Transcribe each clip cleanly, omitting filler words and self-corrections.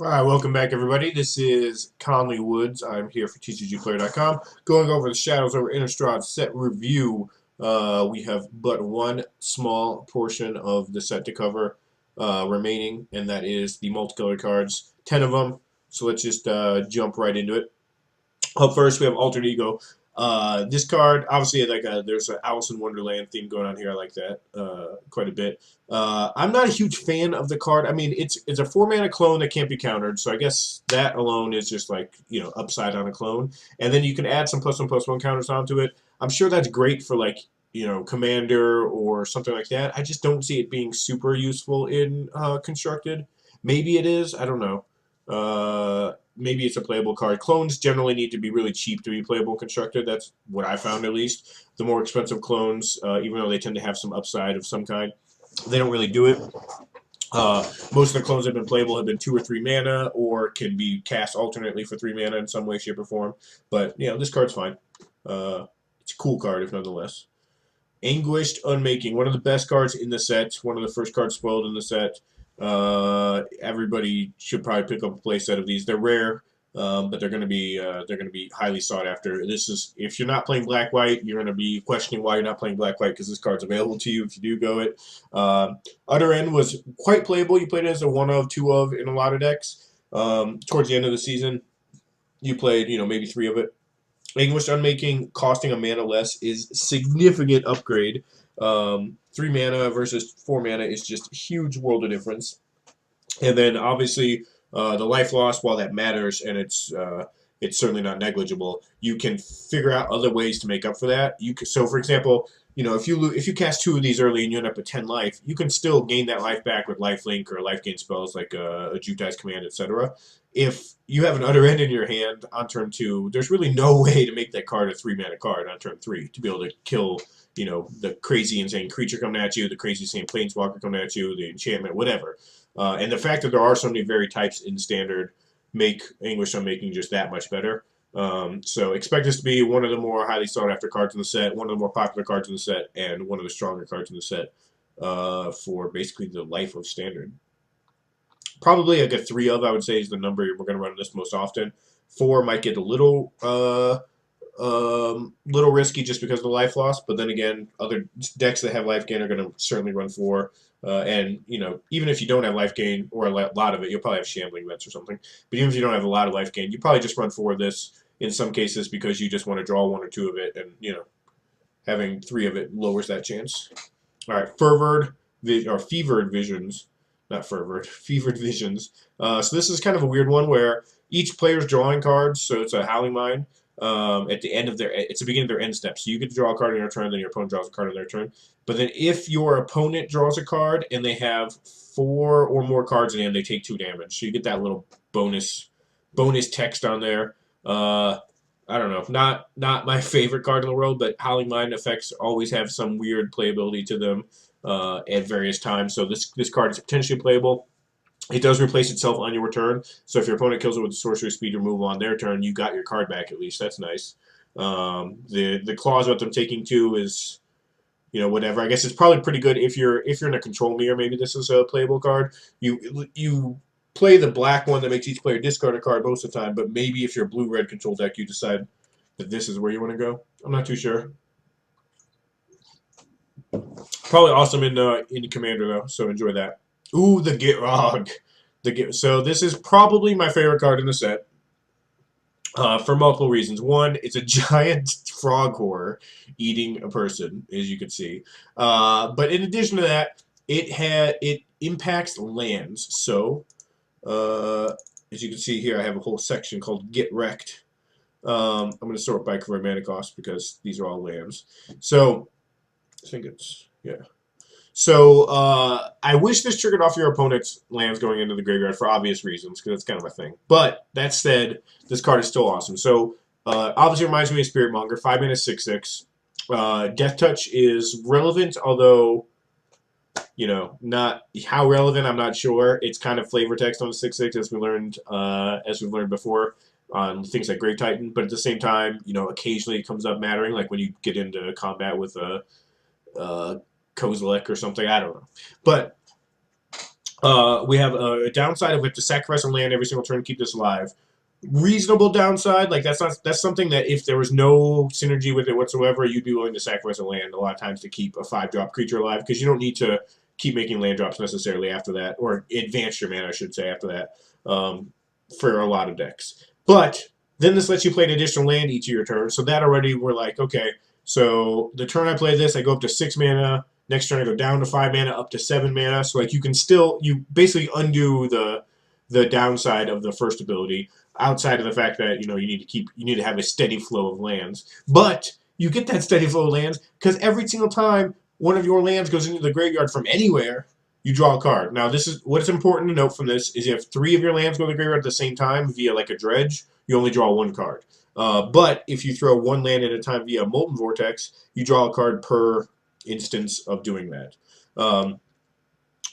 All right, welcome back, everybody. This is Conley Woods. I'm here for TCGplayer.com, going over the Shadows over Innistrad set review. We have but one small portion of the set to cover remaining, and that is the multicolor cards, 10 of them. So let's just jump right into it. Up first, we have Alter Ego. This card, obviously, there's an Alice in Wonderland theme going on here. I like that quite a bit. I'm not a huge fan of the card. I mean, it's a 4 mana clone that can't be countered, so I guess that alone is just like upside on a clone. And then you can add some +1/+1 counters onto it. I'm sure that's great for like Commander or something like that. I just don't see it being super useful in constructed. Maybe it is. I don't know. Maybe it's a playable card. Clones generally need to be really cheap to be playable constructed. That's what I found, at least. The more expensive clones, even though they tend to have some upside of some kind, they don't really do it. Most of the clones that have been playable have been 2 or 3 mana, or can be cast alternately for 3 mana in some way, shape, or form. But this card's fine. It's a cool card, if nonetheless. Anguished Unmaking, one of the best cards in the set. One of the first cards spoiled in the set. Everybody should probably pick up a playset of these. They're rare, but they're going to be highly sought after. This is if you're not playing black white, you're going to be questioning why you're not playing black white because this card's available to you if you do go it. Utter End was quite playable. You played it as a one of, two of in a lot of decks. Towards the end of the season, you played maybe three of it. English Unmaking costing a mana less is significant upgrade. 3 mana versus 4 mana is just a huge world of difference. And then obviously the life loss, while that matters, and it's certainly not negligible, you can figure out other ways to make up for that. So for example, if you cast two of these early and you end up at 10 life, you can still gain that life back with life link or life gain spells like a Jutai's Command, etc. If you have an Utter End in your hand on turn 2, there's really no way to make that card a 3 mana card on turn 3 to be able to kill the crazy insane creature coming at you, the crazy insane planeswalker coming at you, the enchantment, whatever. And the fact that there are so many varied types in standard make English Unmaking just that much better. So expect this to be one of the more highly sought after cards in the set, one of the more popular cards in the set, and one of the stronger cards in the set for basically the life of standard. Probably like a 3 of, I would say, is the number we're going to run this most often. 4 might get a little risky just because of the life loss, but then again, other decks that have life gain are going to certainly run 4. And even if you don't have life gain or a lot of it, you'll probably have shambling vets or something. But even if you don't have a lot of life gain, you probably just run 4 of this in some cases because you just want to draw 1 or 2 of it, and having 3 of it lowers that chance. All right, fevered visions, not fervored, fevered visions. So this is kind of a weird one where each player's drawing cards. So it's a Howling Mine. At the end of it's the beginning of their end step. So you get to draw a card on your turn, then your opponent draws a card on their turn. But then if your opponent draws a card and they have 4 or more cards in hand, they take 2 damage. So you get that little bonus text on there. I don't know, not my favorite card in the world, but Howling Mine effects always have some weird playability to them at various times. So this card is potentially playable. It does replace itself on your turn, so if your opponent kills it with a sorcery speed removal on their turn, you got your card back at least. That's nice. The clause about them taking 2 is whatever. I guess it's probably pretty good if you're in a control mirror. Maybe this is a playable card. You play the black one that makes each player discard a card most of the time, but maybe if you're a blue-red control deck, you decide that this is where you want to go. I'm not too sure. Probably awesome in Commander though, so enjoy that. Ooh, the Gitrog. So this is probably my favorite card in the set. For multiple reasons. One, it's a giant frog horror eating a person, as you can see. But in addition to that, it impacts lands. So as you can see here, I have a whole section called Get Wrecked. I'm going to sort by convert mana cost because these are all lands. So I think it's yeah. So I wish this triggered off your opponent's lands going into the graveyard for obvious reasons, because that's kind of my thing. But that said, this card is still awesome. So obviously reminds me of Spirit Monger, 5 mana 6/6. Death Touch is relevant, although not how relevant I'm not sure. It's kind of flavor text on the 6/6 as we've learned before on things like Grave Titan. But at the same time, occasionally it comes up mattering, like when you get into combat with a Kozilek or something. I don't know. But We have a downside of we have to sacrifice a land every single turn to keep this alive. Reasonable downside, like that's something that if there was no synergy with it whatsoever, you'd be willing to sacrifice a land a lot of times to keep a 5-drop creature alive because you don't need to keep making land drops necessarily after that, or advance your mana, I should say, after that, for a lot of decks. But then this lets you play an additional land each of your turns, so that already we're like, okay, so the turn I play this, I go up to 6 mana. Next turn I go down to 5 mana, up to 7 mana. So like you basically undo the downside of the first ability, outside of the fact that you need to have a steady flow of lands. But you get that steady flow of lands because every single time one of your lands goes into the graveyard from anywhere, you draw a card. Now, this is what's important to note from this is if 3 of your lands go to the graveyard at the same time via like a dredge, you only draw 1 card. But if you throw 1 land at a time via Molten Vortex, you draw a card per instance of doing that.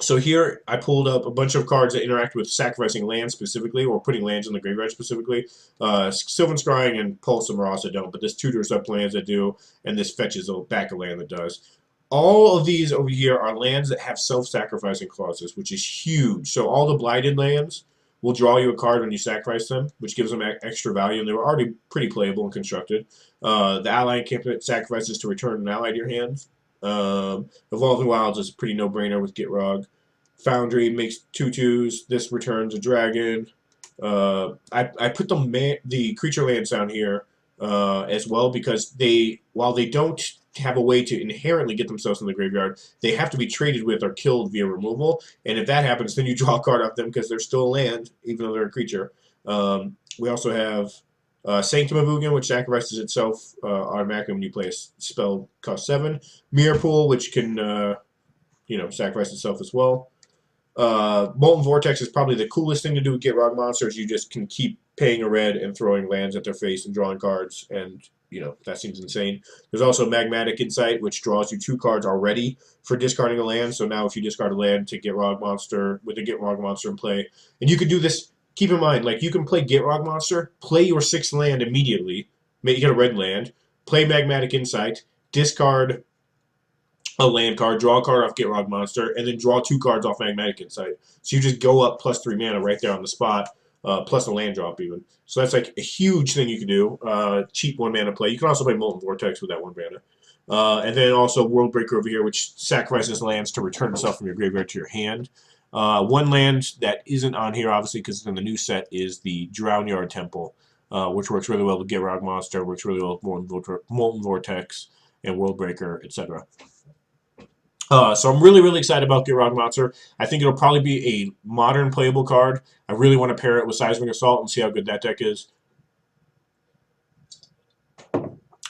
So here I pulled up a bunch of cards that interact with sacrificing lands specifically, or putting lands in the graveyard specifically. Sylvan Scrying and Pulse of Marasa don't, but this tutors up lands that do, and this fetches back a land that does. All of these over here are lands that have self-sacrificing clauses, which is huge. So all the blighted lands will draw you a card when you sacrifice them, which gives them extra value, and they were already pretty playable and constructed. The ally encampment sacrifices to return an ally to your hands. Evolving Wilds is a pretty no-brainer with Gitrog. Foundry makes 2/2s. This returns a dragon. I put the creature lands down here as well because while they don't have a way to inherently get themselves in the graveyard, they have to be traded with or killed via removal. And if that happens, then you draw a card off them because they're still a land, even though they're a creature. We also have Sanctum of Ugin, which sacrifices itself automatically when you play a spell cost 7. Mirror Pool, which can sacrifice itself as well. Molten Vortex is probably the coolest thing to do with Gitrog Monsters. You just can keep paying a red and throwing lands at their face and drawing cards, and that seems insane. There's also Magmatic Insight, which draws you 2 cards already for discarding a land. So now if you discard a land to Gitrog Monster with a Gitrog Monster in play, and you can do this. Keep in mind, like you can play Gitrog Monster, play your 6th land immediately. You get a red land, play Magmatic Insight, discard a land card, draw a card off Gitrog Monster, and then draw 2 cards off Magmatic Insight. So you just go up +3 mana right there on the spot, plus a land drop even. So that's like a huge thing you can do. Cheap 1 mana play. You can also play Molten Vortex with that 1 mana. And then also World Breaker over here, which sacrifices lands to return itself from your graveyard to your hand. 1 land that isn't on here, obviously, because it's in the new set, is the Drownyard Temple, which works really well with Gitrog Monster, works really well with Molten Vortex and World Breaker, etc. So I'm really, really excited about Gitrog Monster. I think it'll probably be a modern playable card. I really want to pair it with Seismic Assault and see how good that deck is.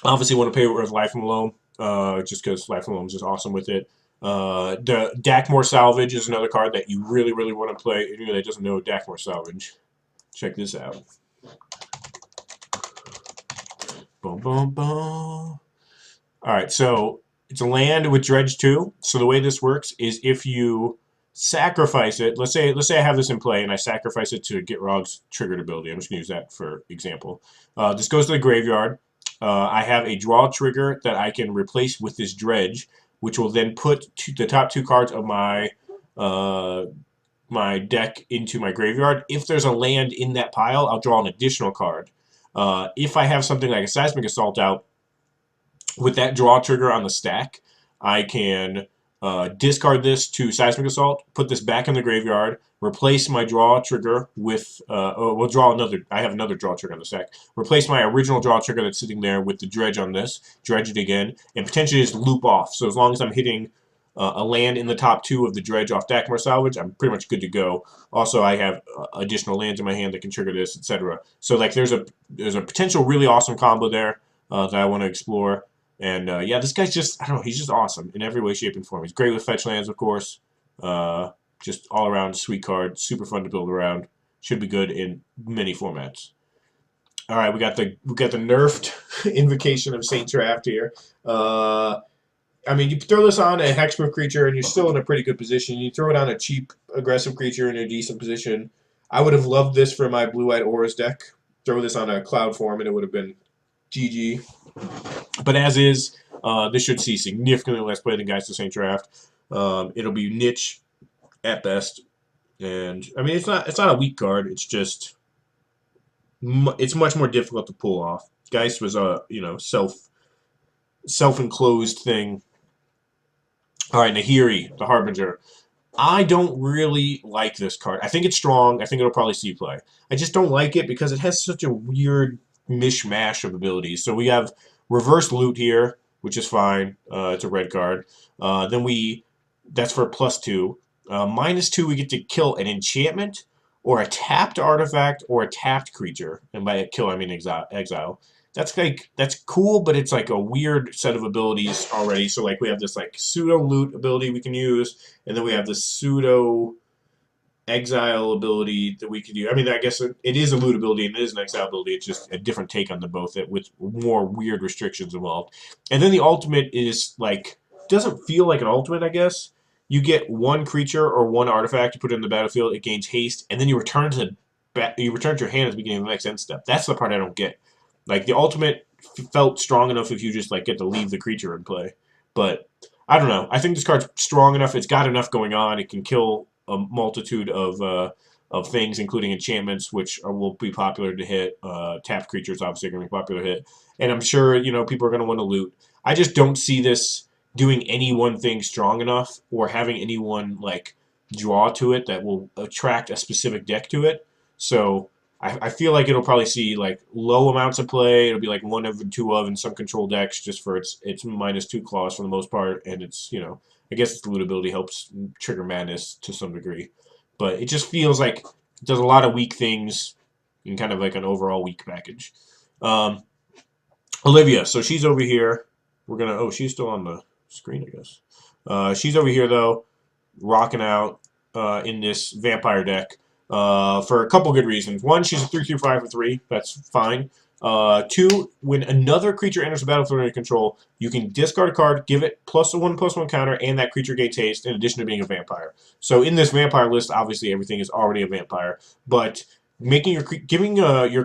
Obviously, want to pair it with Life from Loam, just because Life from Loam is just awesome with it. The Dakmor Salvage is another card that you really, really want to play. Anyone that doesn't know Dakmor Salvage, check this out. Boom, boom, boom. All right, so it's a land with Dredge 2. So the way this works is if you sacrifice it, let's say I have this in play and I sacrifice it to Gitrog's triggered ability. I'm just going to use that for example. This goes to the graveyard. I have a draw trigger that I can replace with this Dredge, which will then put the top 2 cards of my my deck into my graveyard. If there's a land in that pile, I'll draw an additional card. If I have something like a Seismic Assault out, with that draw trigger on the stack, I can discard this to Seismic Assault, put this back in the graveyard, replace my draw trigger with, we'll draw another, I have another draw trigger on the stack, replace my original draw trigger that's sitting there with the Dredge on this, Dredge it again, and potentially just loop off. So as long as I'm hitting a land in the top 2 of the Dredge off Dakmor Salvage, I'm pretty much good to go. Also, I have additional lands in my hand that can trigger this, etc. So like there's a potential really awesome combo there that I want to explore. And yeah, this guy's just, I don't know, he's just awesome in every way, shape, and form. He's great with fetch lands, of course. Just all around sweet card, super fun to build around. Should be good in many formats. All right, we got the nerfed Invocation of Saints draft here. I mean, you throw this on a hexproof creature, and you're still in a pretty good position. You throw it on a cheap, aggressive creature in a decent position. I would have loved this for my Blue-White Auras deck. Throw this on a cloud form, and it would have been GG. But as is, this should see significantly less play than Geist of Saint Draft. It'll be niche at best. And I mean, it's not a weak card. It's just it's much more difficult to pull off. Geist was a self-enclosed thing. All right, Nahiri, the Harbinger. I don't really like this card. I think it's strong. I think it'll probably see play. I just don't like it because it has such a weird mishmash of abilities. So we have reverse loot here, which is fine. It's a red card. Then that's for +2. -2, we get to kill an enchantment or a tapped artifact or a tapped creature. And by kill, I mean exile. That's cool, but it's like a weird set of abilities already. So like we have this like pseudo loot ability we can use, and then we have this pseudo exile ability that we could use. I mean, I guess it is a loot ability and it is an exile ability. It's just a different take on them both with more weird restrictions involved. And then the ultimate is like doesn't feel like an ultimate, I guess. You get one creature or one artifact, you put it in the battlefield, it gains haste, and then you return it to your hand at the beginning of the next end step. That's the part I don't get. Like the ultimate felt strong enough if you just like get to leave the creature in play, but I don't know. I think this card's strong enough. It's got enough going on. It can kill a multitude of things, including enchantments, which will be popular to hit. Tapped creatures obviously are going to be popular to hit, and I'm sure people are going to want to loot. I just don't see this doing any one thing strong enough or having anyone like draw to it that will attract a specific deck to it. So I feel like it'll probably see like low amounts of play. It'll be like 1 of and 2 of in some control decks just for its -2 clause for the most part, and it's I guess its loot ability helps trigger madness to some degree, but it just feels like it does a lot of weak things in kind of like an overall weak package. Um, Olivia, so she's over here. She's still on the screen, I guess. She's over here though, rocking out in this vampire deck for a couple good reasons. One, she's a 3/5 for 3. That's fine. 2, when another creature enters the battlefield under control, you can discard a card, give it +1/+1 counter, and that creature gains haste in addition to being a vampire. So in this vampire list, obviously everything is already a vampire, but giving your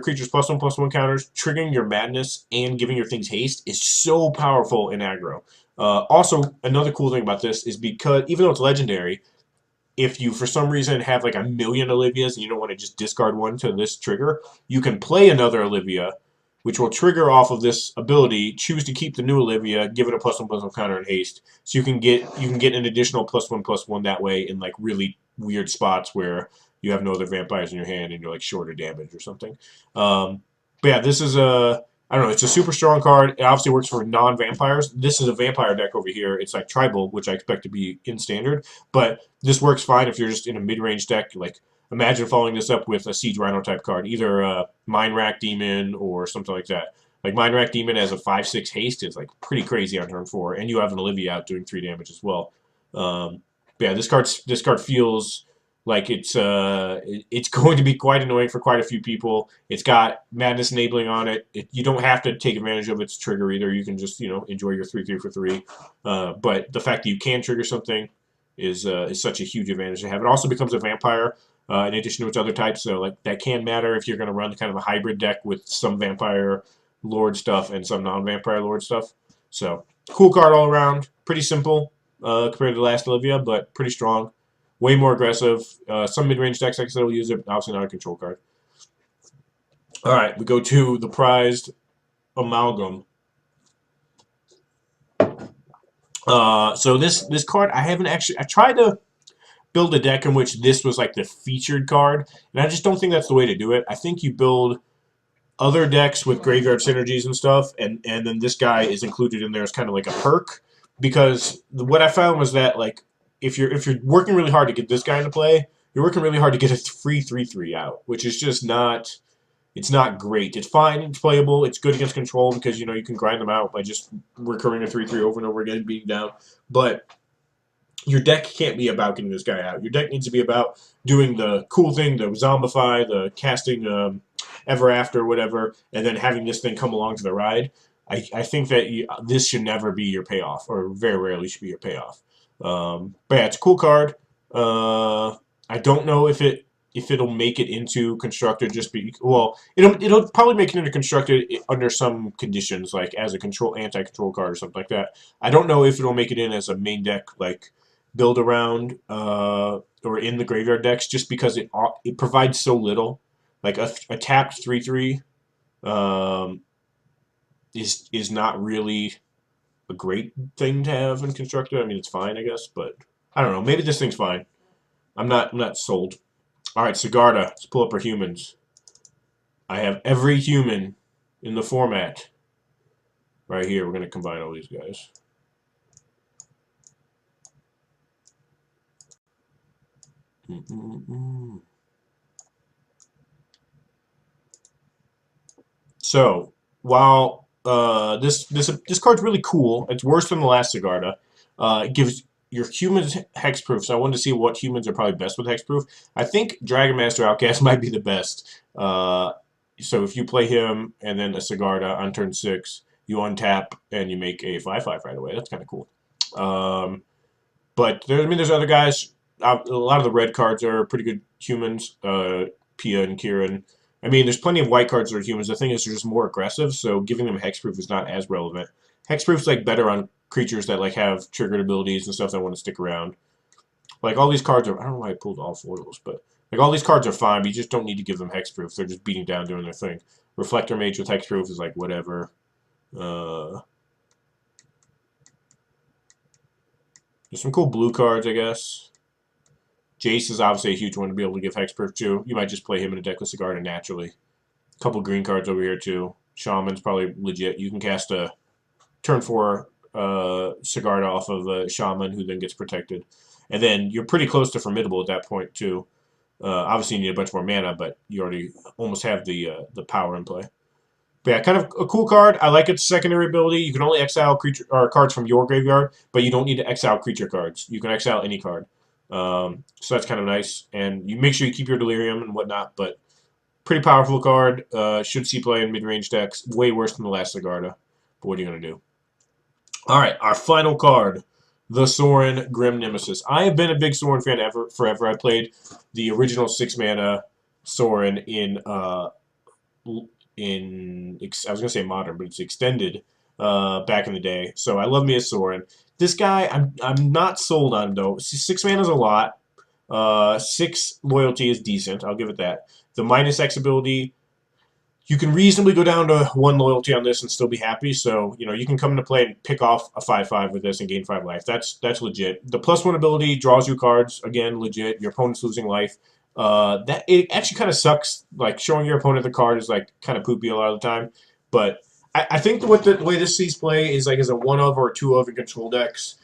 creatures +1/+1 counters, triggering your madness, and giving your things haste is so powerful in aggro. Also, another cool thing about this is because even though it's legendary, if you for some reason have like a million Olivias and you don't want to just discard one to this trigger, you can play another Olivia, which will trigger off of this ability, choose to keep the new Olivia, give it a +1/+1 counter and haste. So you can get an additional +1/+1 that way in like really weird spots where you have no other vampires in your hand and you're like shorter damage or something. But yeah, this is I don't know, it's a super strong card. It obviously works for non-vampires. This is a vampire deck over here. It's like tribal, which I expect to be in standard, but this works fine if you're just in a mid-range deck. Like, imagine following this up with a Siege Rhino type card, either a Mind Rack Demon or something like that. Like, Mind Rack Demon as a 5/6 haste is like pretty crazy on turn 4, and you have an Olivia out doing 3 damage as well. But yeah, this card feels like it's going to be quite annoying for quite a few people. It's got madness enabling on it. You don't have to take advantage of its trigger either. You can just enjoy your 3/3 for 3. But the fact that you can trigger something is such a huge advantage to have. It also becomes a vampire in addition to its other types, so like that can matter if you're going to run kind of a hybrid deck with some vampire lord stuff and some non-vampire lord stuff. So cool card all around. Pretty simple compared to the last Olivia, but pretty strong. Way more aggressive. Some mid-range decks, like I said, will use it. Obviously not a control card. All right, we go to the prized Amalgam. So this card, I tried to build a deck in which this was like the featured card, and I just don't think that's the way to do it. I think you build other decks with graveyard synergies and stuff, and then this guy is included in there as kind of like a perk, because what I found was that like if you're working really hard to get this guy into play, you're working really hard to get a free 3/3 out, which is just not. It's not great. It's fine. It's playable. It's good against control because you can grind them out by just recurring a 3/3 over and over again, beating down. But your deck can't be about getting this guy out. Your deck needs to be about doing the cool thing, the zombify, the casting ever after, whatever, and then having this thing come along to the ride. I think that this should never be your payoff, or very rarely should be your payoff. But yeah, it's a cool card. I don't know if it'll make it into constructed. It'll probably make it into constructed under some conditions, like as a anti-control card or something like that. I don't know if it'll make it in as a main deck like build around or in the graveyard decks, just because it provides so little. Like a tapped 3/3 um, is not really a great thing to have in constructed. I mean, it's fine, I guess, but I don't know. Maybe this thing's fine. I'm not sold. All right, Sigarda. Let's pull up our humans. I have every human in the format right here. We're gonna combine all these guys. So while this card's really cool, it's worse than the last Sigarda. It gives your humans hexproof. So I wanted to see what humans are probably best with hexproof. I think Dragon Master Outcast might be the best. So if you play him and then a Sigarda on turn 6, you untap and you make a 5/5 right away. That's kind of cool. But there's other guys. A lot of the red cards are pretty good humans. Pia and Kieran. I mean, there's plenty of white cards that are humans. The thing is, they're just more aggressive, so giving them hexproof is not as relevant. Hexproof's like better on creatures that like have triggered abilities and stuff that want to stick around. Like all these cards are. I don't know why I pulled all foils, but like all these cards are fine. But you just don't need to give them hexproof. They're just beating down doing their thing. Reflector Mage with hexproof is like whatever. There's some cool blue cards, I guess. Jace is obviously a huge one to be able to give hexproof to. You might just play him in a deck with Sigarda naturally. A couple green cards over here too. Shaman's probably legit. You can cast a turn 4 Sigarda off of a Shaman who then gets protected. And then you're pretty close to formidable at that point too. Obviously you need a bunch more mana, but you already almost have the power in play. But yeah, kind of a cool card. I like its secondary ability. You can only exile creature or cards from your graveyard, but you don't need to exile creature cards. You can exile any card. So that's kind of nice. And you make sure you keep your Delirium and whatnot, but pretty powerful card. Should see play in mid-range decks. Way worse than the last Sigarda. But what are you going to do? All right, our final card, the Soron Grim Nemesis. I have been a big Soron fan forever. I played the original 6-mana Soron in I was going to say modern, but it's extended back in the day. So I love me a Soron. This guy, I'm not sold on, though. 6 mana is a lot. 6 loyalty is decent. I'll give it that. The -X ability, you can reasonably go down to 1 loyalty on this and still be happy. So, you can come into play and pick off a 5/5 with this and gain 5 life. That's legit. The +1 ability draws you cards. Again, legit. Your opponent's losing life. That it actually kind of sucks. Like, showing your opponent the card is, like, kind of poopy a lot of the time. But I think the way this sees play is, like, as a 1-of or a 2-of in control decks.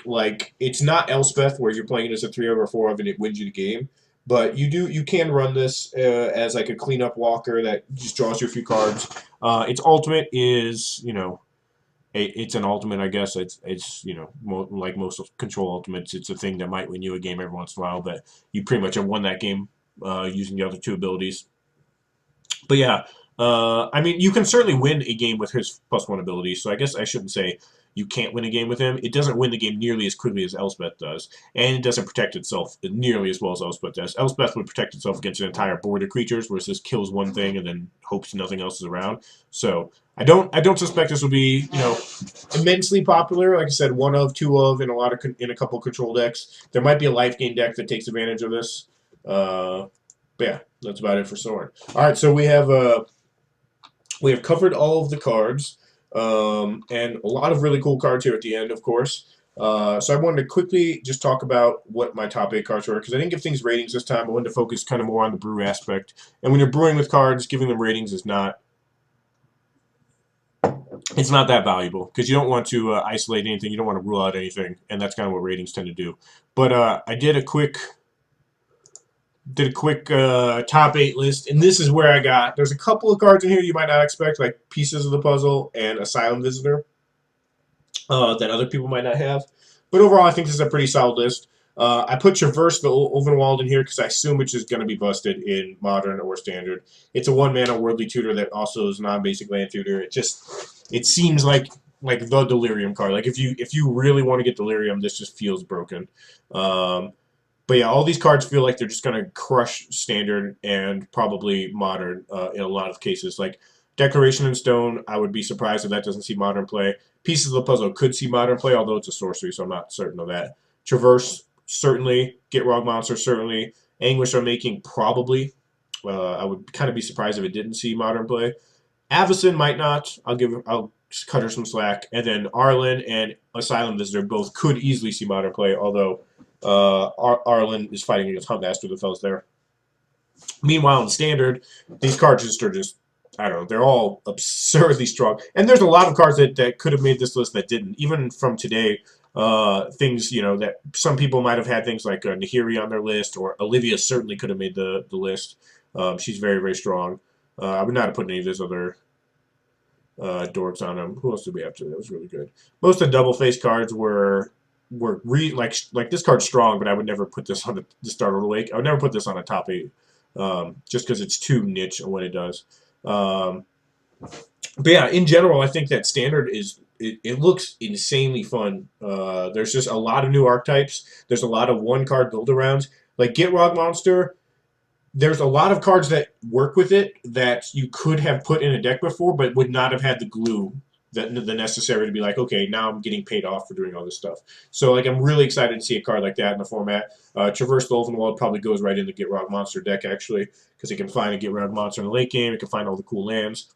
Like, it's not Elspeth where you're playing it as a 3-of or 4-of and it wins you the game. But you can run this as like a cleanup walker that just draws you a few cards. Its ultimate is, it's an ultimate, I guess. It's like most control ultimates, it's a thing that might win you a game every once in a while, but you pretty much have won that game using the other 2 abilities. But yeah, I mean, you can certainly win a game with his +1 ability, so I guess I shouldn't say you can't win a game with him. It doesn't win the game nearly as quickly as Elspeth does, and it doesn't protect itself nearly as well as Elspeth does. Elspeth would protect itself against an entire board of creatures, whereas this kills one thing and then hopes nothing else is around. So I don't suspect this will be immensely popular. Like I said, 1-of, 2-of in a couple control decks. There might be a life gain deck that takes advantage of this. But yeah, that's about it for Soron. All right, so we have covered all of the cards. And a lot of really cool cards here at the end, of course. So I wanted to quickly just talk about what my top 8 cards were, because I didn't give things ratings this time. I wanted to focus kind of more on the brew aspect. And when you're brewing with cards, giving them ratings is not that valuable, because you don't want to isolate anything. You don't want to rule out anything, and that's kind of what ratings tend to do. But I did a quick top 8 list, and this is where I got. There's a couple of cards in here you might not expect, like Pieces of the Puzzle and Asylum Visitor, that other people might not have. But overall, I think this is a pretty solid list. I put Traverse the Ulvenwald in here because I assume it's just going to be busted in Modern or Standard. It's a 1-mana Worldly Tutor that also is non-basic land tutor. It seems like the Delirium card. Like if you really want to get Delirium, this just feels broken. But yeah, all these cards feel like they're just going to crush Standard and probably Modern in a lot of cases. Like Declaration in Stone, I would be surprised if that doesn't see Modern play. Pieces of the Puzzle could see Modern play, although it's a sorcery, so I'm not certain of that. Traverse, certainly. Gitrog Monster, certainly. Anguish Unmaking, probably. I would kind of be surprised if it didn't see modern play. Avacyn might not. I'll cut her some slack. And then Arlen and Asylum Visitor both could easily see modern play, although Arlen is fighting against Huntmaster, the fellas there. Meanwhile, in Standard, these cards are just, I don't know, they're all absurdly strong. And there's a lot of cards that could have made this list that didn't. Even from today, things, that some people might have had things like Nahiri on their list, or Olivia certainly could have made the list. She's very, very strong. I would not have put any of those other dorks on them. Who else did we have today? That was really good. Most of the double face cards were like this card's strong, but I would never put this on the start of the wake. I would never put this on a top 8, just because it's too niche on what it does. But yeah, in general, I think that Standard it looks insanely fun. There's just a lot of new archetypes. There's a lot of one-card build-arounds. Like Gitrog Monster, there's a lot of cards that work with it that you could have put in a deck before, but would not have had the glue the necessary to be like, okay, now I'm getting paid off for doing all this stuff. So like, I'm really excited to see a card like that in the format. Traverse the Ulvenwald probably goes right in the Gitrog Monster deck, actually, because it can find a Gitrog Monster in the late game. It can find all the cool lands.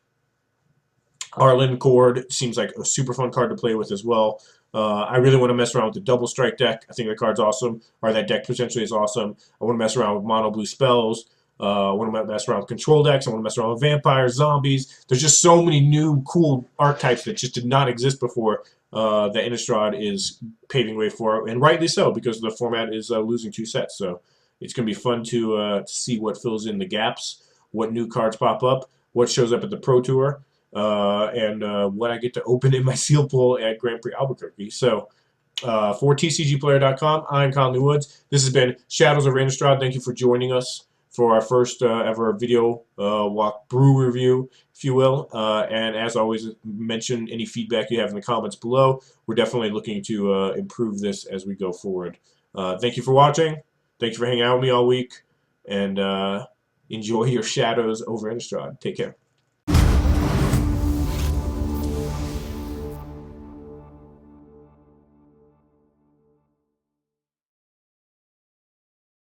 Arlen Cord seems like a super fun card to play with as well. I really want to mess around with the double strike deck. I think the card's awesome, or that deck potentially is awesome. I want to mess around with mono blue spells. I want to mess around with control decks. I want to mess around with vampires, zombies. There's just so many new cool archetypes that just did not exist before that Innistrad is paving way for, and rightly so, because the format is losing 2 sets. So it's going to be fun to see what fills in the gaps, what new cards pop up, what shows up at the Pro Tour, and what I get to open in my seal pool at Grand Prix Albuquerque. So for TCGplayer.com, I'm Conley Woods. This has been Shadows of Innistrad. Thank you for joining us for our first ever video walk brew review, if you will. And as always, mention any feedback you have in the comments below. We're definitely looking to improve this as we go forward. Thank you for watching. Thank you for hanging out with me all week. And enjoy your Shadows over Innistrad. Take care.